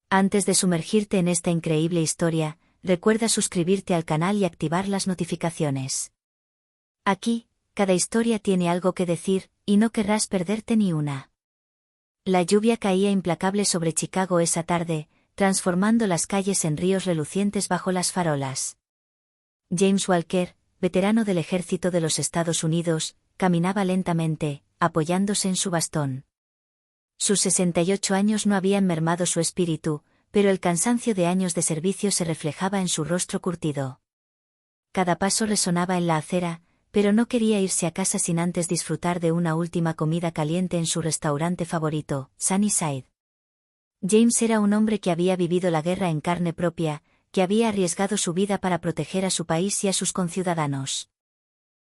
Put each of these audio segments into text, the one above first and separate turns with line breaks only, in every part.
Antes de sumergirte en esta increíble historia, recuerda suscribirte al canal y activar las notificaciones. Aquí, cada historia tiene algo que decir, y no querrás perderte ni una. La lluvia caía implacable sobre Chicago esa tarde, transformando las calles en ríos relucientes bajo las farolas. James Walker, veterano del ejército de los Estados Unidos, caminaba lentamente, apoyándose en su bastón. Sus 68 años no habían mermado su espíritu, pero el cansancio de años de servicio se reflejaba en su rostro curtido. Cada paso resonaba en la acera, pero no quería irse a casa sin antes disfrutar de una última comida caliente en su restaurante favorito, Sunnyside. James era un hombre que había vivido la guerra en carne propia, que había arriesgado su vida para proteger a su país y a sus conciudadanos.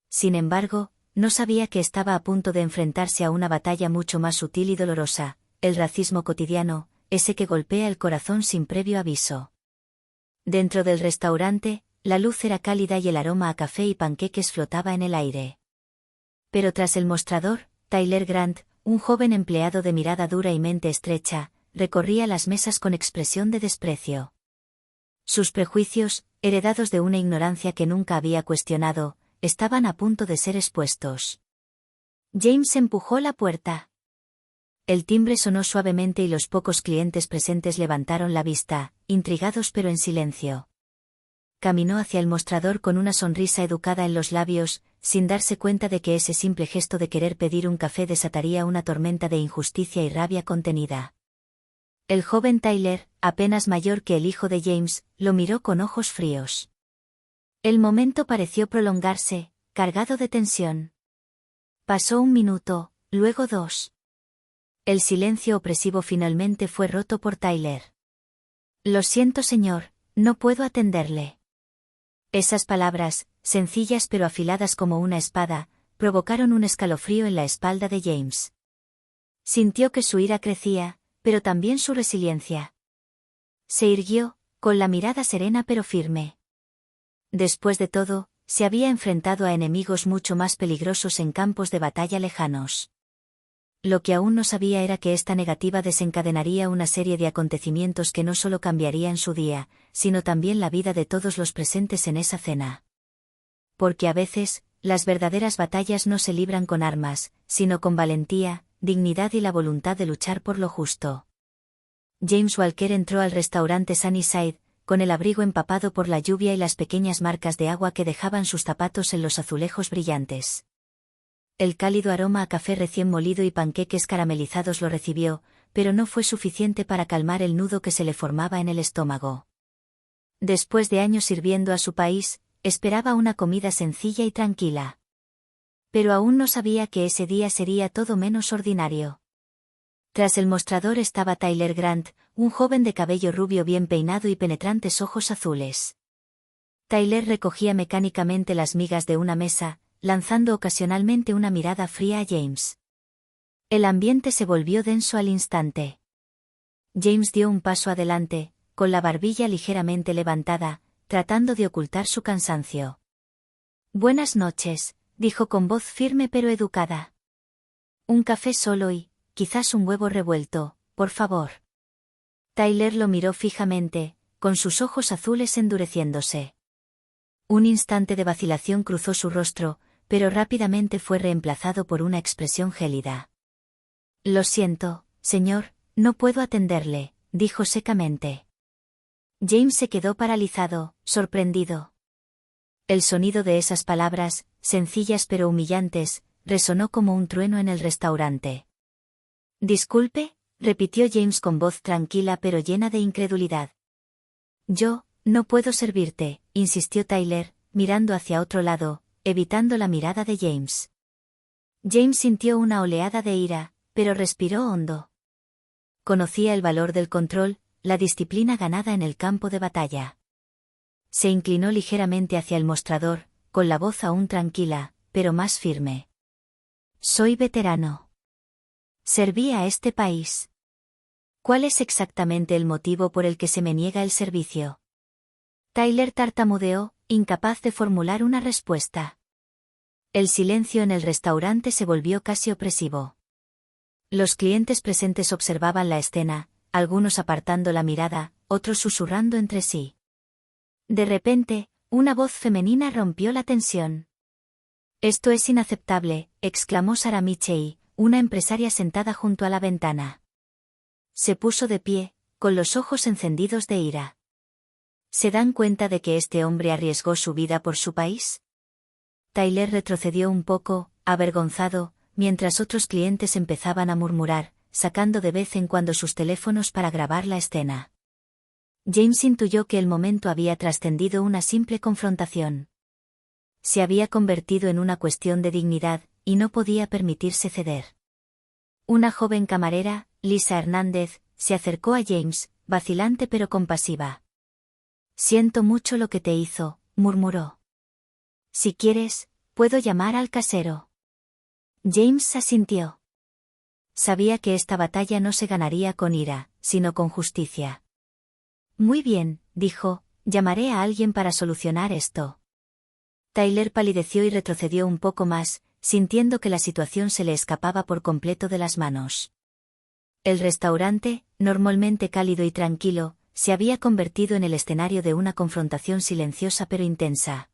Sin embargo, no sabía que estaba a punto de enfrentarse a una batalla mucho más sutil y dolorosa, el racismo cotidiano, ese que golpea el corazón sin previo aviso. Dentro del restaurante, la luz era cálida y el aroma a café y panqueques flotaba en el aire. Pero tras el mostrador, Tyler Grant, un joven empleado de mirada dura y mente estrecha, recorría las mesas con expresión de desprecio. Sus prejuicios, heredados de una ignorancia que nunca había cuestionado, estaban a punto de ser expuestos. James empujó la puerta. El timbre sonó suavemente y los pocos clientes presentes levantaron la vista, intrigados pero en silencio. Caminó hacia el mostrador con una sonrisa educada en los labios, sin darse cuenta de que ese simple gesto de querer pedir un café desataría una tormenta de injusticia y rabia contenida. El joven Tyler, apenas mayor que el hijo de James, lo miró con ojos fríos. El momento pareció prolongarse, cargado de tensión. Pasó 1 minuto, luego 2. El silencio opresivo finalmente fue roto por Tyler. «Lo siento, señor, no puedo atenderle». Esas palabras, sencillas pero afiladas como una espada, provocaron un escalofrío en la espalda de James. Sintió que su ira crecía, pero también su resiliencia. Se irguió, con la mirada serena pero firme. Después de todo, se había enfrentado a enemigos mucho más peligrosos en campos de batalla lejanos. Lo que aún no sabía era que esta negativa desencadenaría una serie de acontecimientos que no solo cambiarían su día, sino también la vida de todos los presentes en esa cena. Porque a veces, las verdaderas batallas no se libran con armas, sino con valentía, dignidad y la voluntad de luchar por lo justo. James Walker entró al restaurante Sunnyside, con el abrigo empapado por la lluvia y las pequeñas marcas de agua que dejaban sus zapatos en los azulejos brillantes. El cálido aroma a café recién molido y panqueques caramelizados lo recibió, pero no fue suficiente para calmar el nudo que se le formaba en el estómago. Después de años sirviendo a su país, esperaba una comida sencilla y tranquila. Pero aún no sabía que ese día sería todo menos ordinario. Tras el mostrador estaba Tyler Grant, un joven de cabello rubio bien peinado y penetrantes ojos azules. Tyler recogía mecánicamente las migas de una mesa, lanzando ocasionalmente una mirada fría a James. El ambiente se volvió denso al instante. James dio un paso adelante, con la barbilla ligeramente levantada, tratando de ocultar su cansancio. «Buenas noches», dijo con voz firme pero educada. «Un café solo y, quizás un huevo revuelto, por favor». Tyler lo miró fijamente, con sus ojos azules endureciéndose. Un instante de vacilación cruzó su rostro, pero rápidamente fue reemplazado por una expresión gélida. «Lo siento, señor, no puedo atenderle», dijo secamente. James se quedó paralizado, sorprendido. El sonido de esas palabras, sencillas pero humillantes, resonó como un trueno en el restaurante. «Disculpe», repitió James con voz tranquila pero llena de incredulidad. «Yo, no puedo servirte», insistió Tyler, mirando hacia otro lado, evitando la mirada de James. James sintió una oleada de ira, pero respiró hondo. Conocía el valor del control, la disciplina ganada en el campo de batalla. Se inclinó ligeramente hacia el mostrador, con la voz aún tranquila, pero más firme. «Soy veterano. Serví a este país. ¿Cuál es exactamente el motivo por el que se me niega el servicio?» Tyler tartamudeó, incapaz de formular una respuesta. El silencio en el restaurante se volvió casi opresivo. Los clientes presentes observaban la escena, algunos apartando la mirada, otros susurrando entre sí. De repente, una voz femenina rompió la tensión. «Esto es inaceptable», exclamó Sarah Mitchell, una empresaria sentada junto a la ventana. Se puso de pie, con los ojos encendidos de ira. ¿Se dan cuenta de que este hombre arriesgó su vida por su país? Tyler retrocedió un poco, avergonzado, mientras otros clientes empezaban a murmurar, sacando de vez en cuando sus teléfonos para grabar la escena. James intuyó que el momento había trascendido una simple confrontación. Se había convertido en una cuestión de dignidad, y no podía permitirse ceder. Una joven camarera, Lisa Hernández, se acercó a James, vacilante pero compasiva. «Siento mucho lo que te hizo», murmuró. «Si quieres, puedo llamar al casero». James asintió. Sabía que esta batalla no se ganaría con ira, sino con justicia. «Muy bien», dijo, «llamaré a alguien para solucionar esto». Tyler palideció y retrocedió un poco más, sintiendo que la situación se le escapaba por completo de las manos. El restaurante, normalmente cálido y tranquilo, se había convertido en el escenario de una confrontación silenciosa pero intensa.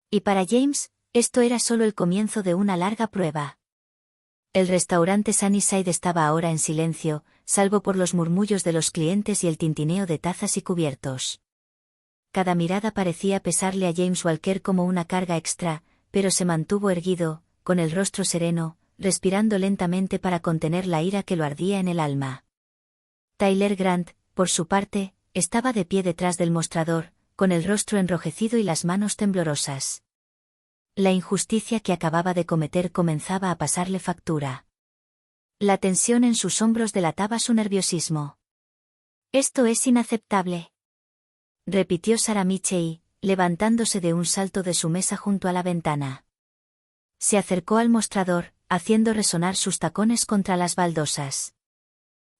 Y para James, esto era solo el comienzo de una larga prueba. El restaurante Sunnyside estaba ahora en silencio, salvo por los murmullos de los clientes y el tintineo de tazas y cubiertos. Cada mirada parecía pesarle a James Walker como una carga extra, pero se mantuvo erguido, con el rostro sereno, respirando lentamente para contener la ira que lo ardía en el alma. Tyler Grant, por su parte, estaba de pie detrás del mostrador, con el rostro enrojecido y las manos temblorosas. La injusticia que acababa de cometer comenzaba a pasarle factura. La tensión en sus hombros delataba su nerviosismo. «Esto es inaceptable», repitió Sarah Mitchell, levantándose de un salto de su mesa junto a la ventana. Se acercó al mostrador, haciendo resonar sus tacones contra las baldosas.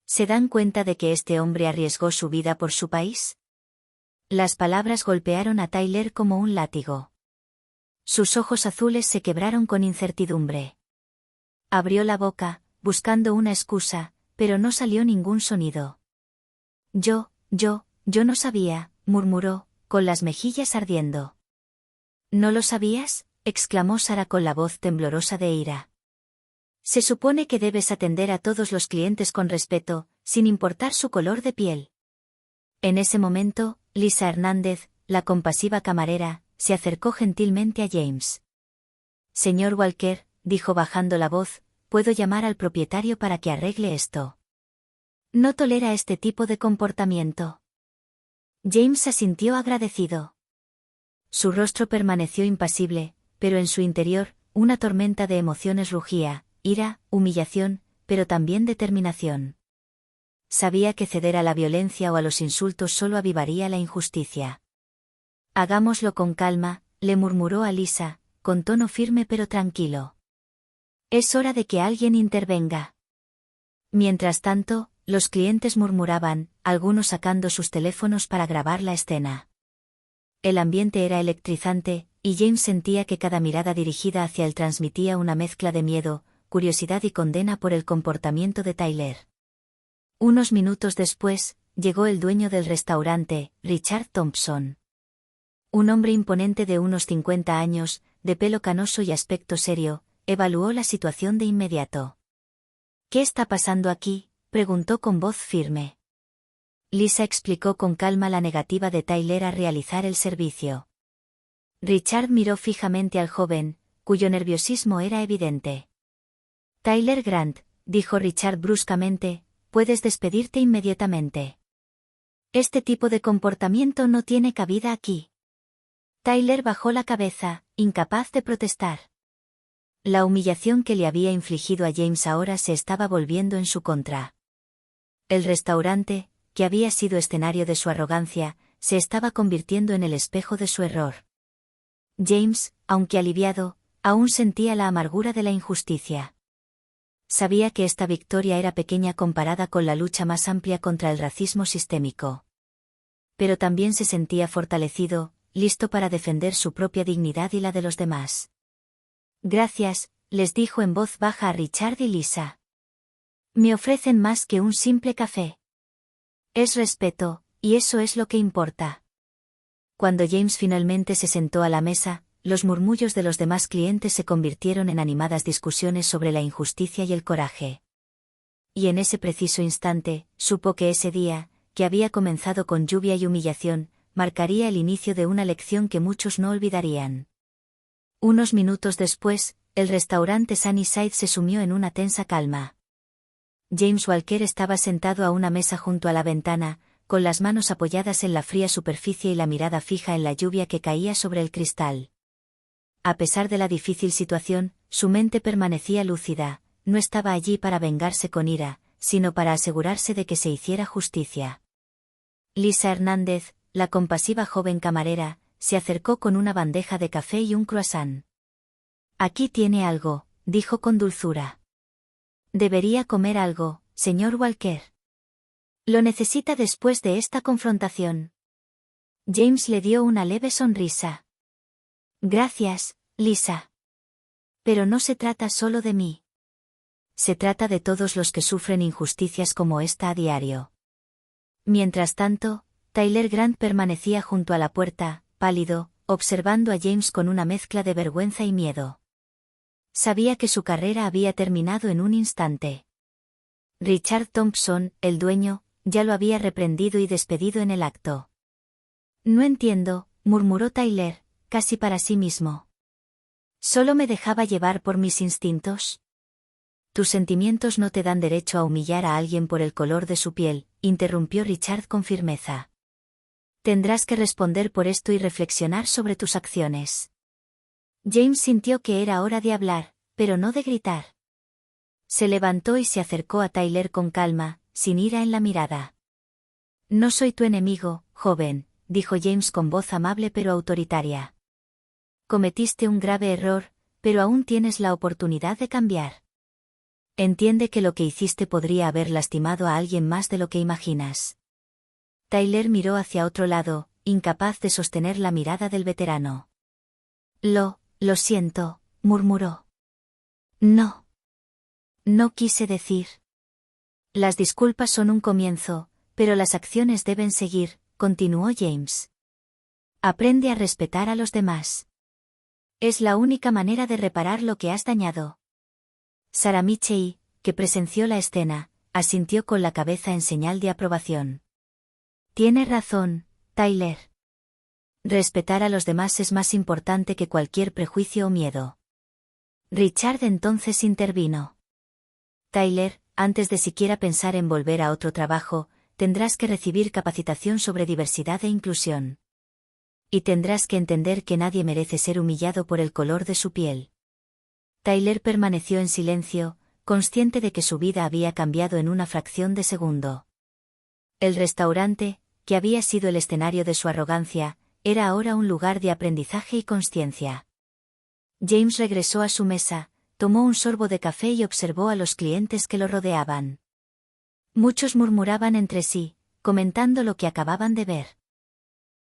¿Se dan cuenta de que este hombre arriesgó su vida por su país? Las palabras golpearon a Tyler como un látigo. Sus ojos azules se quebraron con incertidumbre. Abrió la boca, buscando una excusa, pero no salió ningún sonido. Yo no sabía», murmuró, con las mejillas ardiendo. «¿No lo sabías?», exclamó Sarah con la voz temblorosa de ira. «Se supone que debes atender a todos los clientes con respeto, sin importar su color de piel». En ese momento, Lisa Hernández, la compasiva camarera, se acercó gentilmente a James. «Señor Walker», dijo bajando la voz, «¿puedo llamar al propietario para que arregle esto? No tolera este tipo de comportamiento». James asintió agradecido. Su rostro permaneció impasible, pero en su interior, una tormenta de emociones rugía, ira, humillación, pero también determinación. Sabía que ceder a la violencia o a los insultos solo avivaría la injusticia. «Hagámoslo con calma», le murmuró a Lisa, con tono firme pero tranquilo. «Es hora de que alguien intervenga». Mientras tanto, los clientes murmuraban, algunos sacando sus teléfonos para grabar la escena. El ambiente era electrizante, y James sentía que cada mirada dirigida hacia él transmitía una mezcla de miedo, curiosidad y condena por el comportamiento de Tyler. Unos minutos después, llegó el dueño del restaurante, Richard Thompson. Un hombre imponente de unos 50 años, de pelo canoso y aspecto serio, evaluó la situación de inmediato. «¿Qué está pasando aquí?», preguntó con voz firme. Lisa explicó con calma la negativa de Tyler a realizar el servicio. Richard miró fijamente al joven, cuyo nerviosismo era evidente. «Tyler Grant», dijo Richard bruscamente, «puedes despedirte inmediatamente. Este tipo de comportamiento no tiene cabida aquí». Tyler bajó la cabeza, incapaz de protestar. La humillación que le había infligido a James ahora se estaba volviendo en su contra. El restaurante, que había sido escenario de su arrogancia, se estaba convirtiendo en el espejo de su error. James, aunque aliviado, aún sentía la amargura de la injusticia. Sabía que esta victoria era pequeña comparada con la lucha más amplia contra el racismo sistémico. Pero también se sentía fortalecido, listo para defender su propia dignidad y la de los demás. «Gracias», les dijo en voz baja a Richard y Lisa. «Me ofrecen más que un simple café». Es respeto, y eso es lo que importa. Cuando James finalmente se sentó a la mesa, los murmullos de los demás clientes se convirtieron en animadas discusiones sobre la injusticia y el coraje. Y en ese preciso instante, supo que ese día, que había comenzado con lluvia y humillación, marcaría el inicio de una lección que muchos no olvidarían. Unos minutos después, el restaurante Sunnyside se sumió en una tensa calma. James Walker estaba sentado a una mesa junto a la ventana, con las manos apoyadas en la fría superficie y la mirada fija en la lluvia que caía sobre el cristal. A pesar de la difícil situación, su mente permanecía lúcida, no estaba allí para vengarse con ira, sino para asegurarse de que se hiciera justicia. Lisa Hernández, la compasiva joven camarera, se acercó con una bandeja de café y un croissant. Aquí tiene algo, dijo con dulzura. Debería comer algo, señor Walker. Lo necesita después de esta confrontación. James le dio una leve sonrisa. Gracias, Lisa. Pero no se trata solo de mí. Se trata de todos los que sufren injusticias como esta a diario. Mientras tanto, Tyler Grant permanecía junto a la puerta, pálido, observando a James con una mezcla de vergüenza y miedo. Sabía que su carrera había terminado en un instante. Richard Thompson, el dueño, ya lo había reprendido y despedido en el acto. No entiendo, murmuró Tyler, casi para sí mismo. ¿Solo me dejaba llevar por mis instintos? Tus sentimientos no te dan derecho a humillar a alguien por el color de su piel, interrumpió Richard con firmeza. Tendrás que responder por esto y reflexionar sobre tus acciones. James sintió que era hora de hablar, pero no de gritar. Se levantó y se acercó a Tyler con calma, sin ira en la mirada. No soy tu enemigo, joven, dijo James con voz amable pero autoritaria. Cometiste un grave error, pero aún tienes la oportunidad de cambiar. Entiende que lo que hiciste podría haber lastimado a alguien más de lo que imaginas. Tyler miró hacia otro lado, incapaz de sostener la mirada del veterano. Lo siento, murmuró. No. No quise decir. Las disculpas son un comienzo, pero las acciones deben seguir, continuó James. Aprende a respetar a los demás. Es la única manera de reparar lo que has dañado. Sarah Mitchell, que presenció la escena, asintió con la cabeza en señal de aprobación. Tienes razón, Tyler. Respetar a los demás es más importante que cualquier prejuicio o miedo. Richard entonces intervino. Tyler, antes de siquiera pensar en volver a otro trabajo, tendrás que recibir capacitación sobre diversidad e inclusión. Y tendrás que entender que nadie merece ser humillado por el color de su piel. Tyler permaneció en silencio, consciente de que su vida había cambiado en una fracción de segundo. El restaurante, que había sido el escenario de su arrogancia, era ahora un lugar de aprendizaje y consciencia. James regresó a su mesa, tomó un sorbo de café y observó a los clientes que lo rodeaban. Muchos murmuraban entre sí, comentando lo que acababan de ver.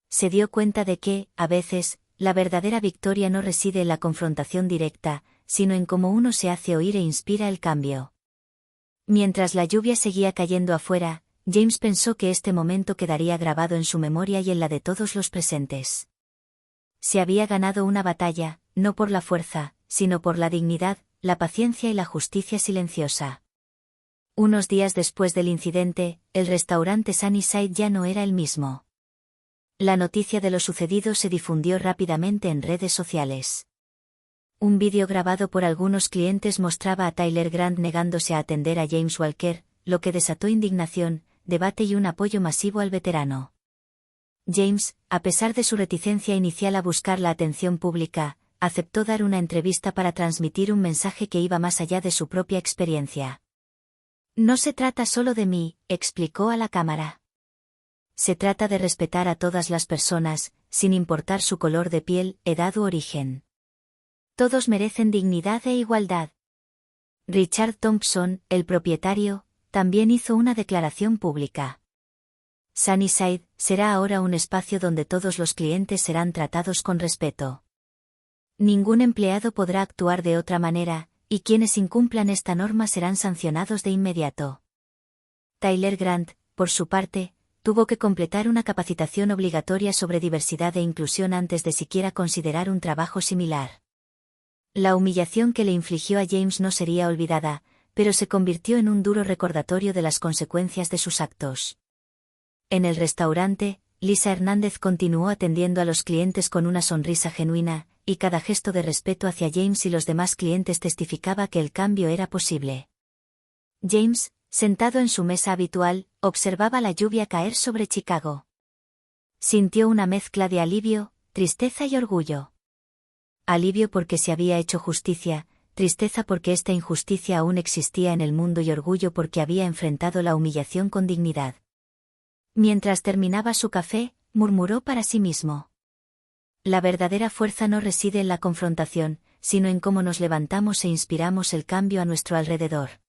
Se dio cuenta de que, a veces, la verdadera victoria no reside en la confrontación directa, sino en cómo uno se hace oír e inspira el cambio. Mientras la lluvia seguía cayendo afuera, James pensó que este momento quedaría grabado en su memoria y en la de todos los presentes. Se había ganado una batalla, no por la fuerza, sino por la dignidad, la paciencia y la justicia silenciosa. Unos días después del incidente, el restaurante Sunnyside ya no era el mismo. La noticia de lo sucedido se difundió rápidamente en redes sociales. Un vídeo grabado por algunos clientes mostraba a Tyler Grant negándose a atender a James Walker, lo que desató indignación, debate y un apoyo masivo al veterano. James, a pesar de su reticencia inicial a buscar la atención pública, aceptó dar una entrevista para transmitir un mensaje que iba más allá de su propia experiencia. No se trata solo de mí, explicó a la cámara. Se trata de respetar a todas las personas, sin importar su color de piel, edad u origen. Todos merecen dignidad e igualdad. Richard Thompson, el propietario, también hizo una declaración pública. Sunnyside será ahora un espacio donde todos los clientes serán tratados con respeto. Ningún empleado podrá actuar de otra manera, y quienes incumplan esta norma serán sancionados de inmediato. Tyler Grant, por su parte, tuvo que completar una capacitación obligatoria sobre diversidad e inclusión antes de siquiera considerar un trabajo similar. La humillación que le infligió a James no sería olvidada, pero se convirtió en un duro recordatorio de las consecuencias de sus actos. En el restaurante, Lisa Hernández continuó atendiendo a los clientes con una sonrisa genuina, y cada gesto de respeto hacia James y los demás clientes testificaba que el cambio era posible. James, sentado en su mesa habitual, observaba la lluvia caer sobre Chicago. Sintió una mezcla de alivio, tristeza y orgullo. Alivio porque se había hecho justicia, tristeza porque esta injusticia aún existía en el mundo y orgullo porque había enfrentado la humillación con dignidad. Mientras terminaba su café, murmuró para sí mismo: la verdadera fuerza no reside en la confrontación, sino en cómo nos levantamos e inspiramos el cambio a nuestro alrededor.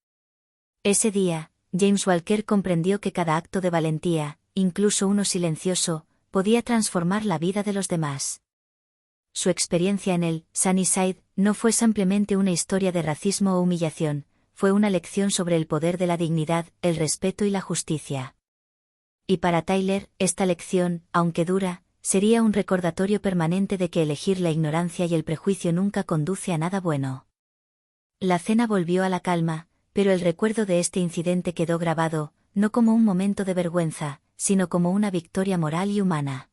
Ese día, James Walker comprendió que cada acto de valentía, incluso uno silencioso, podía transformar la vida de los demás. Su experiencia en el Sunnyside no fue simplemente una historia de racismo o humillación, fue una lección sobre el poder de la dignidad, el respeto y la justicia. Y para Tyler, esta lección, aunque dura, sería un recordatorio permanente de que elegir la ignorancia y el prejuicio nunca conduce a nada bueno. La cena volvió a la calma, pero el recuerdo de este incidente quedó grabado, no como un momento de vergüenza, sino como una victoria moral y humana.